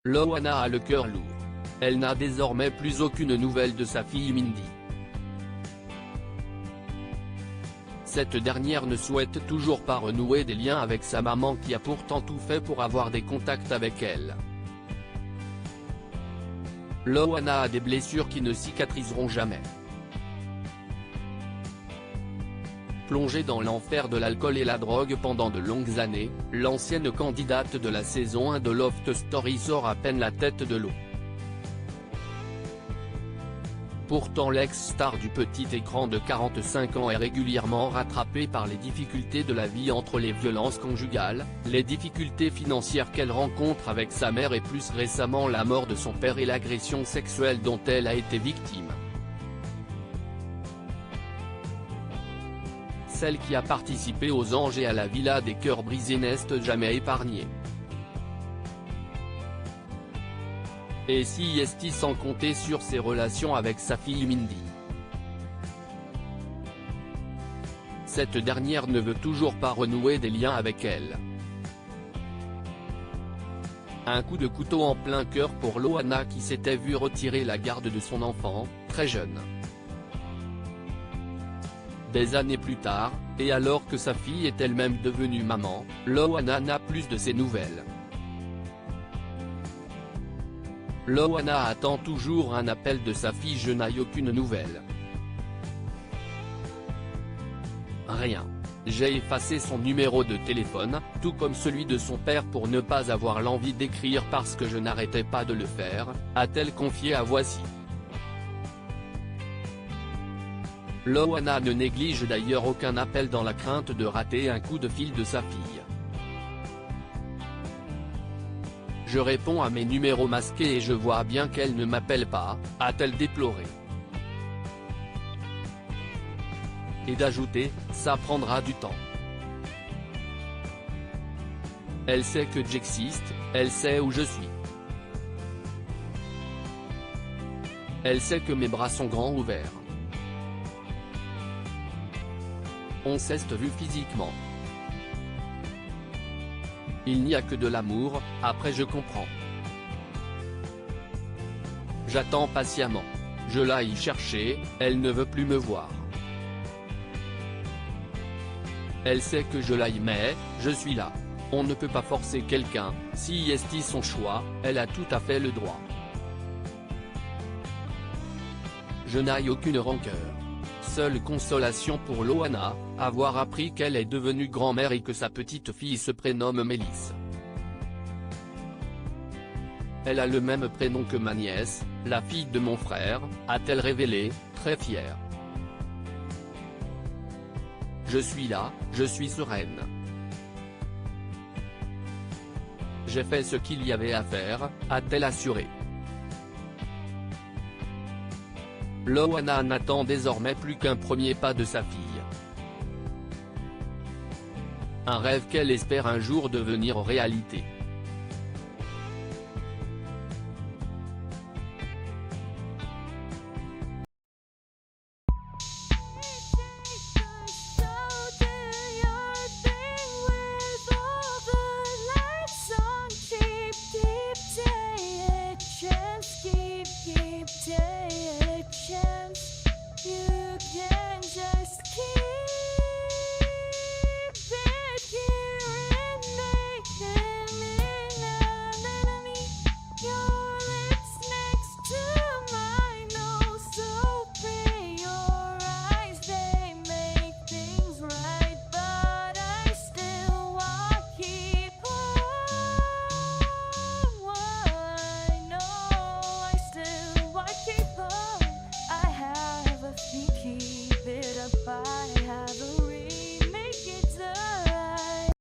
Loana a le cœur lourd. Elle n'a désormais plus aucune nouvelle de sa fille Mindy. Cette dernière ne souhaite toujours pas renouer des liens avec sa maman qui a pourtant tout fait pour avoir des contacts avec elle. Loana a des blessures qui ne cicatriseront jamais. Plongée dans l'enfer de l'alcool et la drogue pendant de longues années, l'ancienne candidate de la saison 1 de Love Story sort à peine la tête de l'eau. Pourtant l'ex-star du petit écran de 45 ans est régulièrement rattrapée par les difficultés de la vie entre les violences conjugales, les difficultés financières qu'elle rencontre avec sa mère et plus récemment la mort de son père et l'agression sexuelle dont elle a été victime. Celle qui a participé aux Anges et à la Villa des cœurs brisés n'est jamais épargnée. Et si est-il sans compter sur ses relations avec sa fille Mindy. Cette dernière ne veut toujours pas renouer des liens avec elle. Un coup de couteau en plein cœur pour Loana qui s'était vue retirer la garde de son enfant, très jeune. Des années plus tard, et alors que sa fille est elle-même devenue maman, Loana n'a plus de ses nouvelles. Loana attend toujours un appel de sa fille. Je n'ai aucune nouvelle. Rien. J'ai effacé son numéro de téléphone, tout comme celui de son père pour ne pas avoir l'envie d'écrire parce que je n'arrêtais pas de le faire, a-t-elle confié à Voici. Loana ne néglige d'ailleurs aucun appel dans la crainte de rater un coup de fil de sa fille. Je réponds à mes numéros masqués et je vois bien qu'elle ne m'appelle pas, a-t-elle déploré. Et d'ajouter, ça prendra du temps. Elle sait que j'existe, elle sait où je suis. Elle sait que mes bras sont grands ouverts. On s'est vu physiquement. Il n'y a que de l'amour, après je comprends. J'attends patiemment. Je l'aille chercher, elle ne veut plus me voir. Elle sait que je l'aime mais, je suis là. On ne peut pas forcer quelqu'un, si est son choix, elle a tout à fait le droit. Je n'ai aucune rancœur. Seule consolation pour Loana, avoir appris qu'elle est devenue grand-mère et que sa petite fille se prénomme Mélisse. Elle a le même prénom que ma nièce, la fille de mon frère, a-t-elle révélé, très fière. Je suis là, je suis sereine. J'ai fait ce qu'il y avait à faire, a-t-elle assuré. Loana n'attend désormais plus qu'un premier pas de sa fille. Un rêve qu'elle espère un jour devenir réalité.